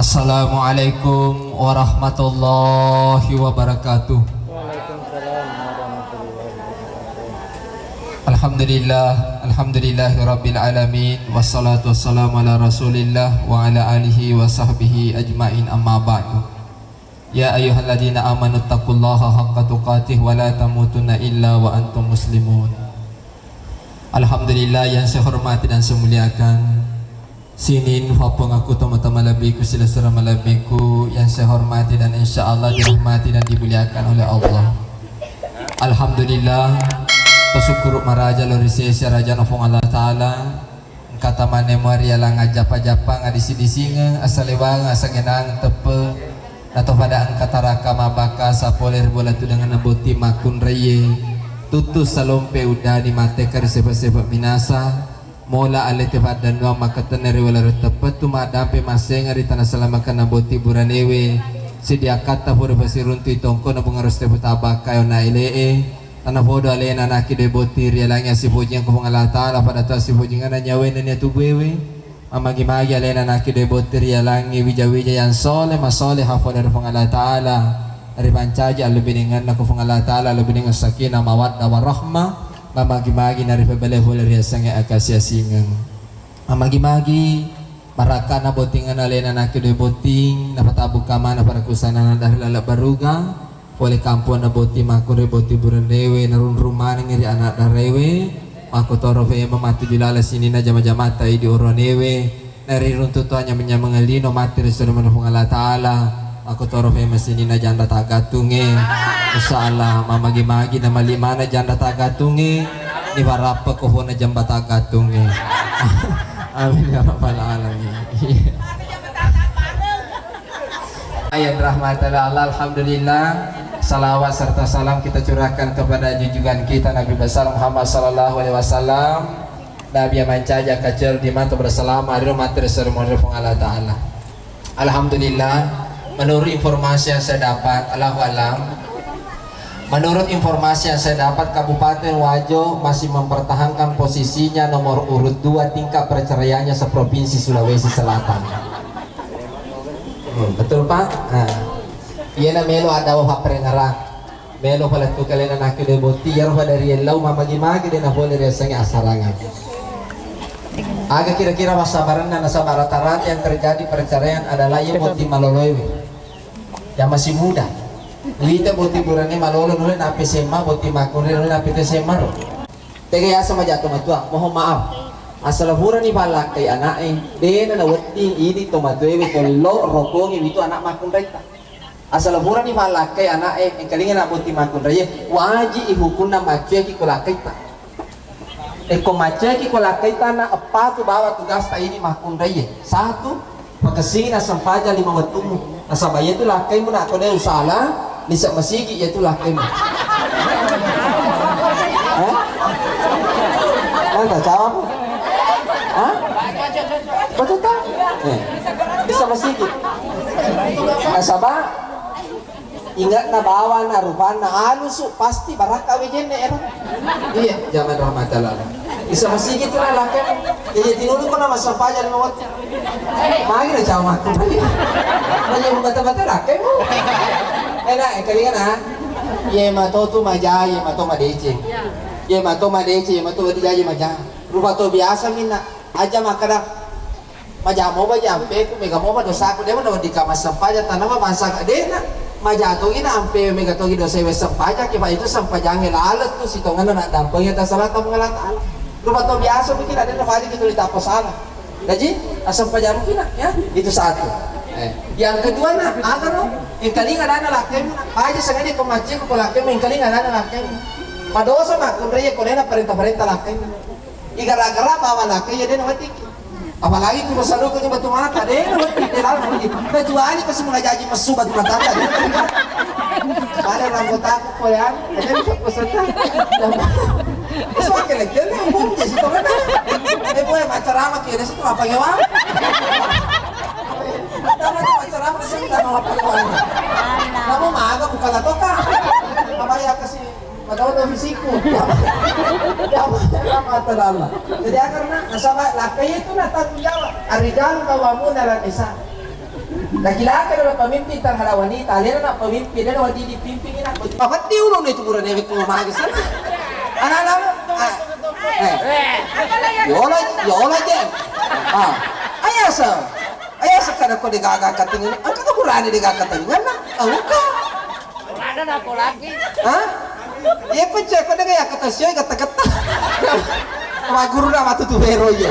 Assalamualaikum warahmatullahi wabarakatuh. Waalaikumsalam warahmatullahi wabarakatuh. Alhamdulillahirabbil alamin wassalatu wassalamu ala Rasulillah wa ala alihi wa sahbihi ajmain, amma ba'du. Ya ayyuhalladzina amanu taqullaha haqqa tuqatih wa la tamutunna illa wa antum muslimun. Alhamdulillah yang saya hormati dan saya muliakan, sinin wapung aku teman-teman labiku sila surah malabiku yang saya hormati dan insya Allah dirahmati dan dimuliakan oleh Allah. Alhamdulillah bersyukur maraja lorisesi raja nafung Allah Ta'ala kata mane maria lang ajapa-japa ngadisi-disinga asalewang asangenang tepe atau pada angkata raka mabaka sapoler bola tu dengan nabuti makun reye tutus salompe udah di mate kar sebab-sebab minasa mola alete padan wa makatanere wala tepat tu madampe maseng ari tanah salamakan nabuti buranewe sedia kata pura pasiruntu tongko na bungaros te tabaka yo na ilee tanah bodo alena naki de boti rialangnya si pujing ko Allah Taala pada ta si pujingan nyawe nanya tubewe mamagi-magi alena naki de boti rialangi wija-wija yang soleh masoleh hafal dari Allah Taala dari pancaja lebih dengan aku Allah Taala lebih dengan sakinah mawaddah warahmah mamagi-magi nari pebele boleh riasangnya akasia singang mamagi-magi maraka na botingan alena naki de boting na patabu kamana para kusana dari lalap baruga oleh kampung na boti makure boti burendewe narun rumah ngiri anak darewe aku torofe memati julala sini na jama-jama tai di oronewe nari runtutuannya menyamangalino mati resudah menufung Allah Ta'ala aku torofe masini na janda tagatunge insyaallah mamagi-magi na malimana janda tagatunge ni barapa ko na jamba tagatunge amin ya rabbal alamin. Ayat rahmatal Allah, alhamdulillah. Salawat serta salam kita curahkan kepada junjungan kita Nabi besar Muhammad sallallahu alaihi wasallam, Nabi yang mancaja kacer di mata berselama di rumah seremoni Allah Ta'ala. Alhamdulillah, menurut informasi yang saya dapat, Allahu alam, menurut informasi yang saya dapat, Kabupaten Wajo masih mempertahankan posisinya nomor urut 2 tingkat perceraiannya seprovinsi Sulawesi Selatan. Betul Pak? Iya na melo ada wah perengarak melo pala tu kalian anak de boti yaro pada rielau mamagi-magi de na boleh resanya asarangan. Agak kira-kira masabaran na nasa rata-rata yang terjadi perceraian adalah yang boti maloloy yang masih muda. Wita boti burane malolo nule na pesema boti makure nule na pesema ro. Tegaya sama jatuh matua, mohon maaf. Asal buran ni balak kay anak de na nawati ini tomatwe tolo rokongi itu anak makun reta. Asal buran ni malakai anak yang kalingan nak boti makun raya wajib ihukum na macet ki kolakai ta ko macet ki kolakai ta na apa tu bawa tugas ta ini makun raya satu pagkasing na sampaja 5 watumu nasa bayan tu lakai mo na ako na usala ni sa masigi itu lakai mo ano jawab mo betul tak bisa masigi nasa ba ingat na bawa na rupan na halus pasti baraka wijen na era iya zaman rahmatullah isa masigit na laki jadi tinulog ko na masampaya na mawat magi na jawa ko magi mo bata-bata laki mo ena kalingan ha ye mato tu maja ye mato madece ye mato madece ye mato dijaji maja rupa to biasa minna aja makara maja mo ba jampe ko mega mo ba dosa ko demo na di ka masampaya tanama bangsa kadena majatogi na ampe megatogi do sewe sampaja kipa itu sampajangnya lalat tuh sitongan na dampang ya tasalat pengalatan rumah to biasa mungkin ada nafali gitu ditapos salah jadi sampaja mungkin ya itu satu yang kedua na akan lo yang kalingan ana lakem aja sengaja pemacing ko lakem yang kalingan ana lakem padosa makun reye kolena perintah-perintah lakem igara-gara bawa lakem ya dia nawati apalagi kalau selalu kau batu mata deh, dia lalu lagi. Kecuali kasih mulai jadi mesu batu mata tadi. Ada rambut aku koyan, ada yang peserta. Itu akan lagi nih, umum jadi situ mana? Boleh macerama kira situ apa ya wah? Tahu macerama situ nama apa ya? Kamu maga bukan atau kah? Apa ya kasih? Padahal itu fisiku. Ya mata Allah. Jadi karena nasabah laki itu na tanggung jawab. Arigal kawamu dalam isa. Laki-laki adalah pemimpin terhadap wanita. Alena nak pemimpin, dia nak dipimpin nak. Bapak dia ulun itu bukan dewek tu magi sana. Anak-anak, yola je. Ayah sekarang kau digagak katingan. Angkat kau berani digagak katingan nak? Angkat. Ada apa lagi? Hah? Iya pecah kau dengar ya kata siapa kata-kata. Sama guru nama tu hero je.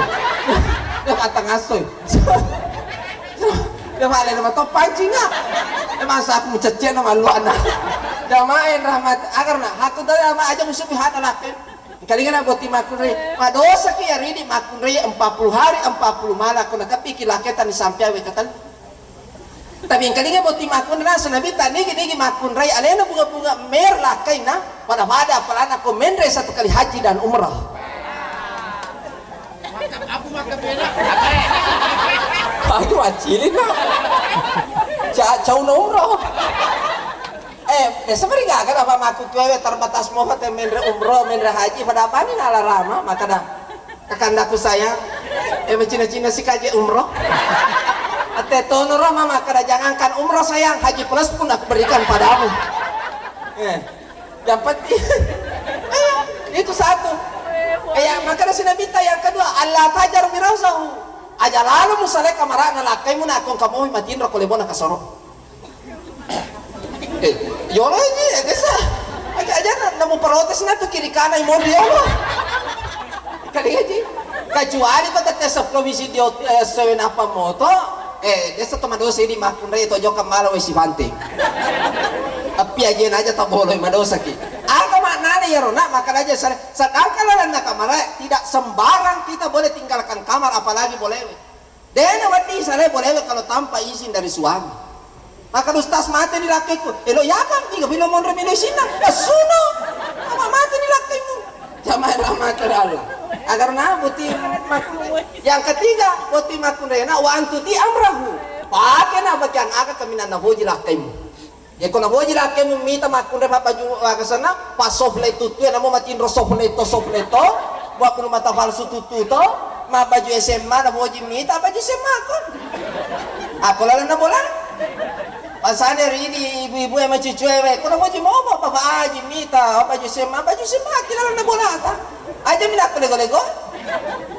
Dia kata ngasoy. Dia malah nama tu pancing ah. Dia masa aku mencet nama lu anak. Dia main rahmat agar nak hatu dari ama aja musuh pihak anak. Kali kan aku timak kunri. Madosa ki hari ini makunri 40 hari 40 malam aku nak pikir laketan sampai awe katan. Tapi yang kali kan aku timak kunri nasa nabi tani gini makunri. Alena bunga-bunga mer lakai na. Pada pelan aku menre satu kali haji dan umrah. Aku makan berak. Aku acilin na. Jauh na umrah. Sebenarnya gak kan apa maku kewe terbatas mau pakai menre umroh menre haji pada apa nih nala rama maka dah kekandaku sayang Cina-Cina si kaji umroh ate tono rama maka dah jangankan umroh sayang haji plus pun aku berikan padamu yang penting itu satu maka dah sinabita yang kedua Allah tajar mirausahu aja lalu musalek kamarana lakai muna akong kamu matiin rokok lebona kasoro yolo ini desa aja namu protes na tu kiri kanan mau dia kali aja kecuali kata tes provinsi dia sewen apa moto desa teman dosa ini makun rey tojo kamala wesi bante tapi aja tak boleh madosa ki apa maknanya ya rona maka aja sedangkan kalau kamar tidak sembarang kita boleh tinggalkan kamar apalagi boleh dena mati saya boleh kalau tanpa izin dari suami. Maka ustaz mati ni lakiku. Elo ya kan tiga film mon remino sina. Asuno. Apa mati ni lakimu? Jamaah rahmat Allah. Agar na buti yang ketiga buti makunrena wa antuti amrahu. Pakai na bagian aga kami na boji lakimu. Ya kau na boji lakimu mita makunre baju ke sana pasofle tutu na mo matin rosofle to sofleto. Buat kuno mata palsu tutu to. Ma baju SMA na boji mita baju SMA kon. Aku lalu na bola. Pasane hari ini ibu-ibu yang macam cewek, kau nak baju mau apa aja mita, baju sema, kita nak bola apa? Aja mina aku lego-lego.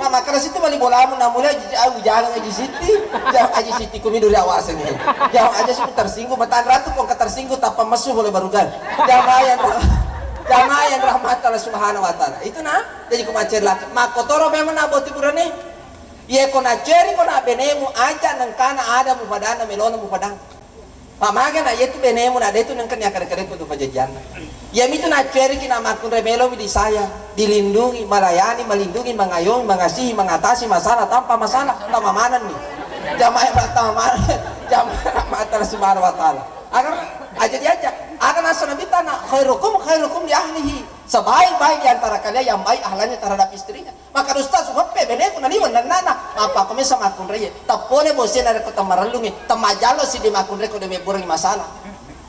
Mama kalau situ balik bola mu namanya aku jangan aja Siti, jangan aja Siti kumi dari awal sini. Jangan aja sih tersinggung, matan ratu kau tersinggung tanpa mesu boleh barugan. Jangan rahmat Allah subhanahu wa taala. Itu nah, jadi kau macam laki. Makotoro memang nak buat hiburan ni. Ia kau nak ceri kau nak benemu aja nengkana ada mu padana melona mu padana. Pamaga na yetu benemu na detu nangkan ya kare-kare ko pajajan. Ya itu na ceri kina makun remelo di saya, dilindungi, melayani, melindungi, mengayomi, mengasihi, mengatasi masalah tanpa masalah, tanpa manan nih. Jamaah pertama jamaah mata subhanahu wa taala. Agar aja diajak, agar asal nabi tanah khairukum li ahlihi. Sebaik-baik di antara kalian yang baik ahlaknya terhadap istrinya. Maka ustaz hoppe benemu na liwan dan nana. Apa kami sama makun reye? Tak boleh bosen ada kota maralungi. Temajalo si di makun reye ko demi burung masalah.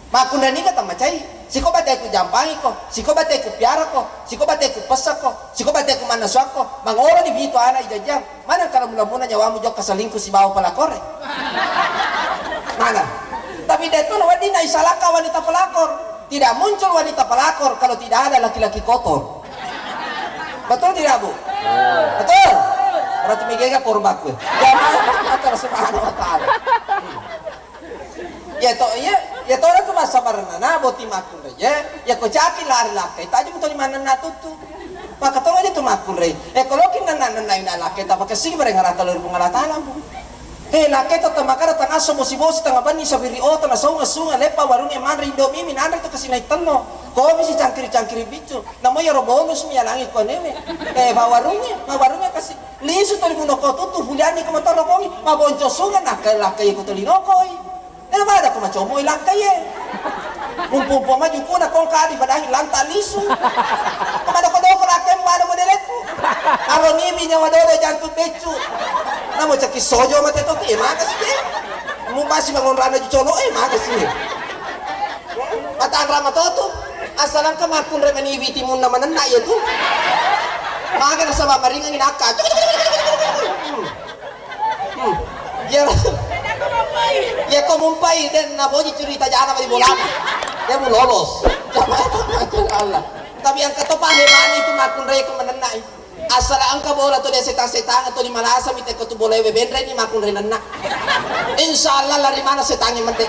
Makun reye ni kata macai. Siko bate ku jampangi ko, siko bate ku piara ko, siko bate ku pesak ko, siko bate ku manaswak ko. Mangoro di bitu anak ijajang. Mana kalau mula-mula nyawamu jok keselingkuh si bawa pelakor? Mana? Tapi dia tu wadina isalaka wanita pelakor. Tidak muncul wanita pelakor kalau tidak ada laki-laki kotor. Betul tidak Bu? Betul. Berarti megega korban gue. Jamaah Allah subhanahu wa taala. Ya to orang tu masa barana boti makun ya. Ya ko caki lari lakai. Tadi betul di mana na tutu. Maka to aja tu makun re. Kalau kin nan ina lakai ta pakai sing bareng rata lur pengalatalan Bu. Lakai to tamakara tanga bosi tanga bani sabiri oto na sunga lepa warung eman rindo mimi nandre to kasinay tanno. Ko bisi cangkiri bicu. Namo yoro bonus mi alangi ko neme. Bawarungnya kasi lisu to limuno ko tutu huliani ko matoro kongi. Mabonco sunga lakai ko to linokoi. Nena bada ko macomo ilakai Mumpumpo maju ko na kong kali badahi lanta lisu. Kamado ko do ko lakai mo ada modeleku. Aro nimi nya wadodo jantu becu. Namo caki sojo mate to makas ke. Mu masih bangun rana jolo makas ni. Pataan rama to asalan ka makun re mani witi mun naman na ya tu. Maka na sama maringan inaka. Ya kau mumpai dan naboji cerita jangan di bola. Dia mau lolos. Allah. Tapi yang ketopah hebat itu makun reko menenai. Asal angka bola tu dia setang-setang atau di malasa mite kau tu boleh bebendre ni makun renana. Insyaallah lari mana setangnya mentek.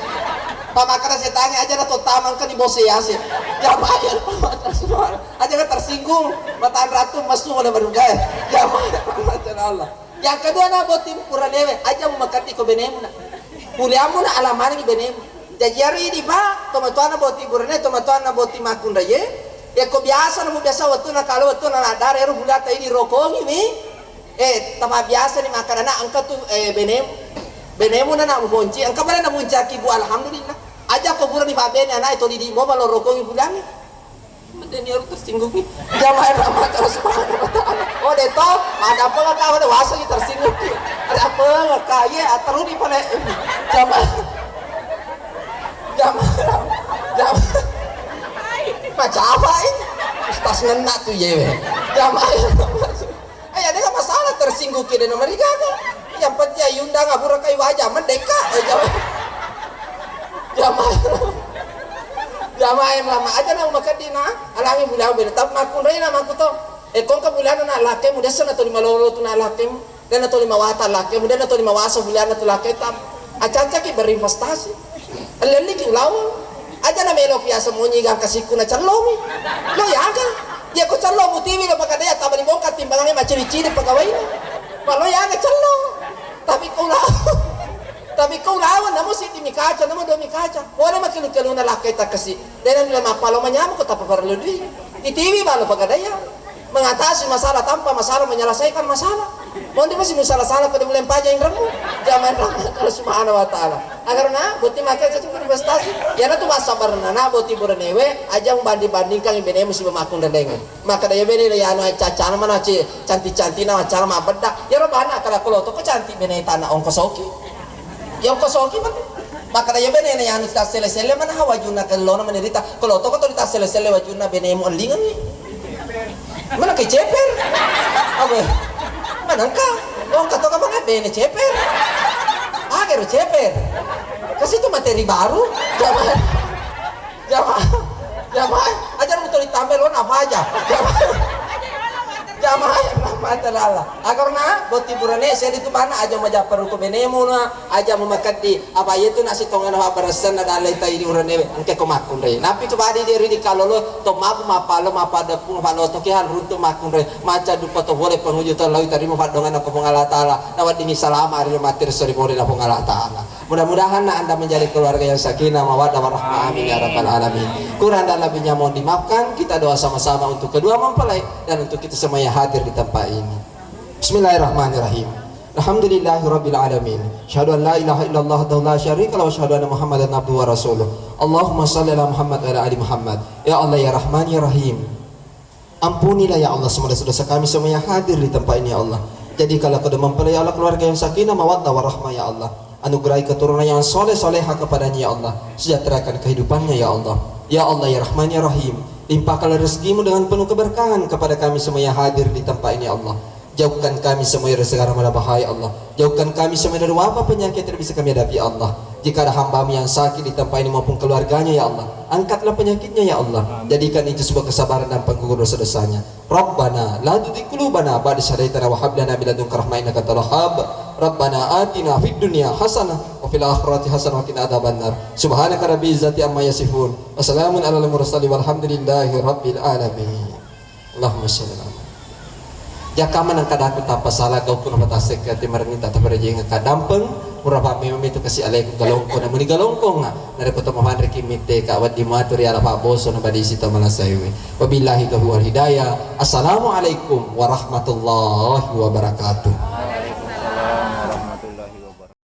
Pamakara setangnya aja atau taman kan di bose ya sih. Jamaah ya aja kan tersinggung. Mataan ratu masuk oleh berugaya. Jamaah Allah. Yang kedua na botim puranewe aja memakati ko benemu na. Kuliamu na alamani ni benemu. Jajari di ba tomatuana boti burane tomatuana boti makun raye. Ya ko biasa na mo biasa waktu na kalau waktu na nadar eru bulata ini rokong ini. Tama biasa ni makanana angka tu benemu na mo bonci angka bala na muncaki bu alhamdulillah. Aja ko buran ni babene ana itu di mo balo rokong bulani. Dan dia tersinggung nih. Jamaah rahmat Allah Subhanahu wa taala. Oh deto, ada apa kau ada wasa kita tersinggung. Ada apa kau ya terus di mana jamaah macam apa ini? Ustaz ngenak tuh ya. Jamaah. Ada nggak masalah tersinggung kita nomor tiga kan? Yang penting Yunda ngabur kai wajah merdeka. Jamaah yang lama aja nang makan dina alangi bulan bela tap makun reina makuto kong ka bulan na laki muda sana to lima lolo to na laki dan to lima wata laki muda na to lima wasa bulan na to laki tap acanca ki berinvestasi alali ki law aja na melo kiya semunyi gang kasiku na charlomi lo ya kan ya ko charlo mutiwi lo pakadaya tabani bongkat timbangannya macam ciri pegawai lo ya kan charlo tapi kau lawan namun si timi kaca namun domi kaca boleh makin kalau na lakai tak kasih dan dalam apa lo menyamu kau tak perlu di TV balu pagadaya mengatasi masalah tanpa masalah menyelesaikan masalah mau dia masih masalah pada mulai pajak yang remu zaman Allah Subhanahu wa taala agar na boti makai cacing investasi ya na tu masa barna na boti buranewe aja banding-bandingkan ibene mesti memakun dengen maka daya bene ya anu cacana mana cantik-cantik na cara ma bedak ya robana kala kolo to ko cantik bene tanah ongkosoki yang kosoki maka daya bene na yang kita sele-sele mana hawajuna kelona menderita kalau toko to kita sele-sele wajuna bene mo lingan ni mana ke ceper apa mana ka oh kata ka mana bene ceper agar ceper kasih itu materi baru jamaah ajar betul ditambah lo apa aja jamaah yang rahmat Allah agar na boti burane saya itu mana aja maja perlu ke benemu na aja memakat di apa itu nasi tongan apa berasan ada leta ini urane angke ko makun re napi tu badi diri di kalolo to mapu mapalo mapada pun palo to kihan runtu makun re maca dupa to boleh penguju to lawi tadi mafadongan aku Allah taala nawat ini salama ari matir sori boleh na Allah taala mudah-mudahan anda menjadi keluarga yang sakinah mawaddah warahmah amin ya rabbal alamin kurang dan lebihnya mohon dimaafkan kita doa sama-sama untuk kedua mempelai dan untuk kita semua yang hadir di tempat ini. Bismillahirrahmanirrahim. Alhamdulillahirabbil alamin. Syahadu an la ilaha illallah wa la syarika lahu wa syahadu anna Muhammadan abduhu wa rasuluh. Allahumma shalli ala Muhammad wa ala ali Muhammad. Ya Allah ya Rahman ya Rahim. Ampunilah ya Allah semua dosa-dosa kami semua yang hadir di tempat ini ya Allah. Jadi kalau kedua mempelai Allah keluarga yang sakinah mawaddah warahmah ya Allah. Anugerahi keturunan yang soleh-soleha kepadanya ya Allah. Sejahterakan kehidupannya ya Allah. Ya Allah ya Rahman ya Rahim. Limpahkanlah rezekimu dengan penuh keberkahan kepada kami semua yang hadir di tempat ini ya Allah. Jauhkan kami semua dari segala mara bahaya Allah. Jauhkan kami semua dari wabah penyakit yang bisa kami hadapi Allah. Jika ada hamba-Mu yang sakit di tempat ini maupun keluarganya ya Allah, angkatlah penyakitnya ya Allah. Jadikan itu sebuah kesabaran dan penggugur dosa-dosanya. Rabbana la tuzigh qulubana ba'da idh hadaytana wa hab lana min ladunka rahmah innaka antal wahhab. Rabbana atina fid dunya hasanah wa fil akhirati hasanah wa qina adzabannar. Subhanaka rabbil izzati amma yasifun. Wassalamun alal mursalin walhamdulillahi rabbil alamin. Allahumma shalli ala jakaman ang kadako tapasala gaw ko na matasik at timarin ta tabarajing ang kadampeng murapa memang itu kasih alay kong galongko na muni galongko nga naripoto mamanri kimite kawad di maturi ala pa boso na badisi ta malasaywe wabillahi taufiq wal hidayah. Assalamualaikum warahmatullahi wabarakatuh.